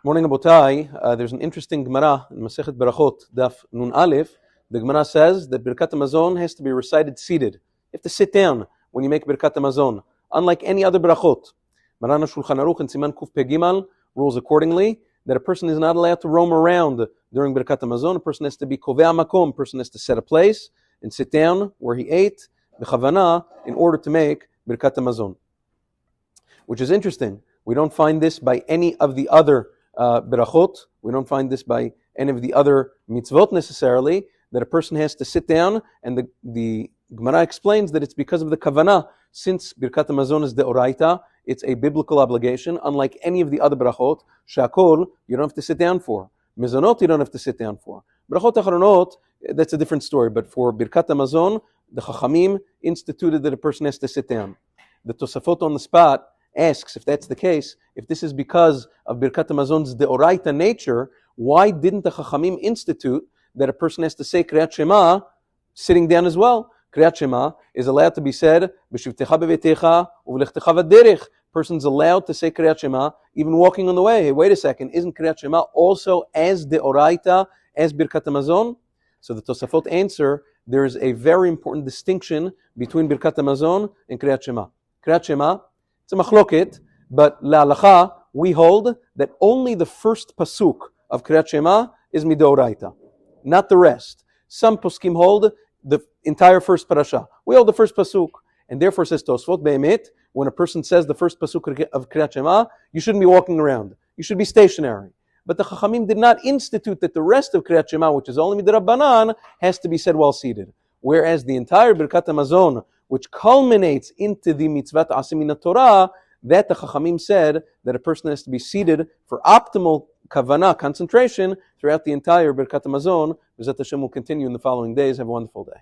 Morning, Abotai. There's an interesting Gemara in Masechet Berachot, Daf Nun Aleph. The Gemara says that Birkat Hamazon has to be recited seated. You have to sit down when you make Birkat Hamazon, unlike any other Berachot. Marana Shulchan Aruch and Siman Kuf Pegimal rules accordingly that a person is not allowed to roam around during Birkat Hamazon. A person has to be Kovea Makom. A person has to set a place and sit down where he ate, B'chavana, in order to make Birkat Hamazon. Which is interesting. We don't find this by any of the other berachot. We don't find this by any of the other mitzvot necessarily, that a person has to sit down, and the Gemara explains that it's because of the kavanah. Since Birkat Hamazon is deoraita, it's a biblical obligation, unlike any of the other berachot. Shakol, you don't have to sit down for. Mezonot, you don't have to sit down for. Berachot achronot, that's a different story, but for Birkat Hamazon, the Chachamim instituted that a person has to sit down. The Tosafot on the spot asks, if that's the case, if this is because of Birkat Hamazon's deoraita nature, why didn't the Chachamim institute that a person has to say Kriyat Shema sitting down as well? Kriyat Shema is allowed to be said b'shivtecha bevetecha uv'lechtecha v'derech. Person's allowed to say Kriyat Shema even walking on the way. Hey, wait a second, isn't Kriyat Shema also as deoraita as Birkat Hamazon? So the Tosafot answer, there is a very important distinction between Birkat Hamazon and Kriyat Shema. Kriyat Shema, it's a machloket, but Halacha, we hold that only the first pasuk of Kriyat Shema is midoraita, not the rest. Some poskim hold the entire first parasha. We hold the first pasuk, and therefore says Tosfot Be'emet, when a person says the first pasuk of Kriyat Shema, you shouldn't be walking around. You should be stationary. But the Chachamim did not institute that the rest of Kriyat Shema, which is only midrabbanan, has to be said while seated. Whereas the entire Birkat Hamazon, which culminates into the mitzvah ta'asim min Torah, that the Chachamim said that a person has to be seated for optimal kavanah, concentration, throughout the entire Birkat Hamazon. B'ezrat Hashem will continue in the following days. Have a wonderful day.